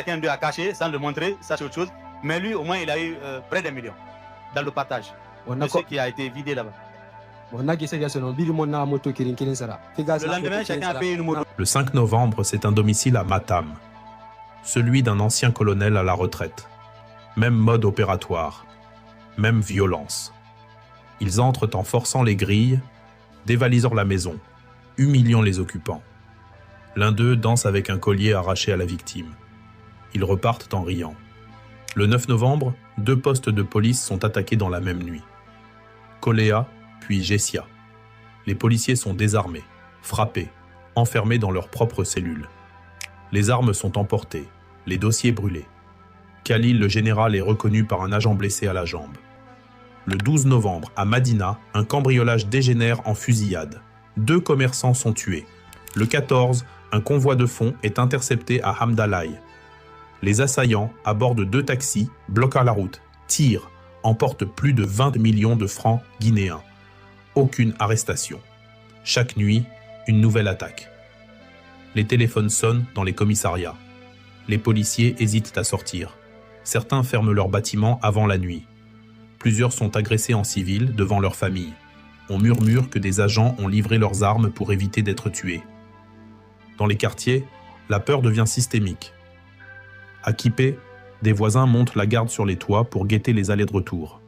Chacun d'eux a caché sans le montrer, ça c'est autre chose. Mais lui, au moins, il a eu près d'1 million dans le partage. De ce qui a été vidé là-bas. Le lendemain, chacun a payé une moto. Le 5 novembre, c'est un domicile à Matam, celui d'un ancien colonel à la retraite. Même mode opératoire, même violence. Ils entrent en forçant les grilles, dévalisant la maison, humiliant les occupants. L'un d'eux danse avec un collier arraché à la victime. Ils repartent en riant. Le 9 novembre, 2 postes de police sont attaqués dans la même nuit. Koléa, puis Gessia. Les policiers sont désarmés, frappés, enfermés dans leurs propres cellules. Les armes sont emportées, les dossiers brûlés. Khalil, le général, est reconnu par un agent blessé à la jambe. Le 12 novembre, à Madina, un cambriolage dégénère en fusillade. 2 commerçants sont tués. Le 14, un convoi de fonds est intercepté à Hamdalaï. Les assaillants, à bord de 2 taxis, bloquent la route, tirent, emportent plus de 20 millions de francs guinéens. Aucune arrestation. Chaque nuit, une nouvelle attaque. Les téléphones sonnent dans les commissariats. Les policiers hésitent à sortir. Certains ferment leurs bâtiments avant la nuit. Plusieurs sont agressés en civil devant leur famille. On murmure que des agents ont livré leurs armes pour éviter d'être tués. Dans les quartiers, la peur devient systémique. À Kipé, des voisins montent la garde sur les toits pour guetter les allées de retour.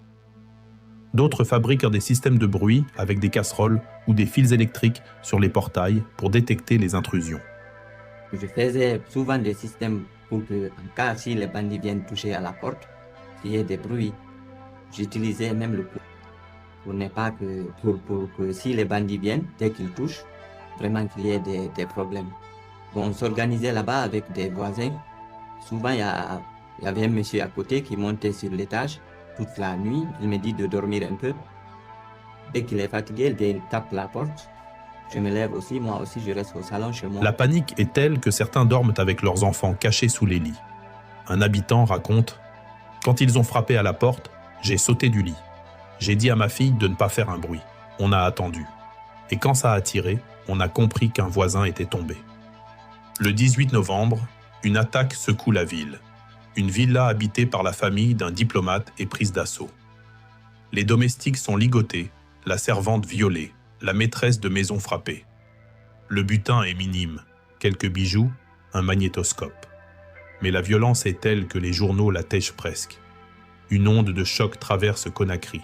D'autres fabriquent des systèmes de bruit avec des casseroles ou des fils électriques sur les portails pour détecter les intrusions. Je faisais souvent des systèmes pour que, en cas si les bandits viennent toucher à la porte, qu'il y ait des bruits. J'utilisais même le coup pour ne pas que, pour que si les bandits viennent, dès qu'ils touchent, vraiment qu'il y ait des problèmes. Bon, on s'organisait là-bas avec des voisins. Souvent, il y avait un monsieur à côté qui montait sur l'étage toute la nuit. Il me dit de dormir un peu. Dès qu'il est fatigué, il tape la porte. Je me lève aussi, moi aussi je reste au salon chez moi. La panique est telle que certains dorment avec leurs enfants cachés sous les lits. Un habitant raconte « Quand ils ont frappé à la porte, j'ai sauté du lit. J'ai dit à ma fille de ne pas faire un bruit. On a attendu. Et quand ça a tiré, on a compris qu'un voisin était tombé. » Le 18 novembre, une attaque secoue la ville. Une villa habitée par la famille d'un diplomate est prise d'assaut. Les domestiques sont ligotés, la servante violée, la maîtresse de maison frappée. Le butin est minime, quelques bijoux, un magnétoscope. Mais la violence est telle que les journaux l'attèchent presque. Une onde de choc traverse Conakry.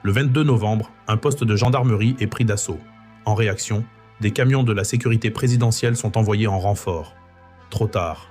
Le 22 novembre, un poste de gendarmerie est pris d'assaut. En réaction, des camions de la sécurité présidentielle sont envoyés en renfort. Trop tard.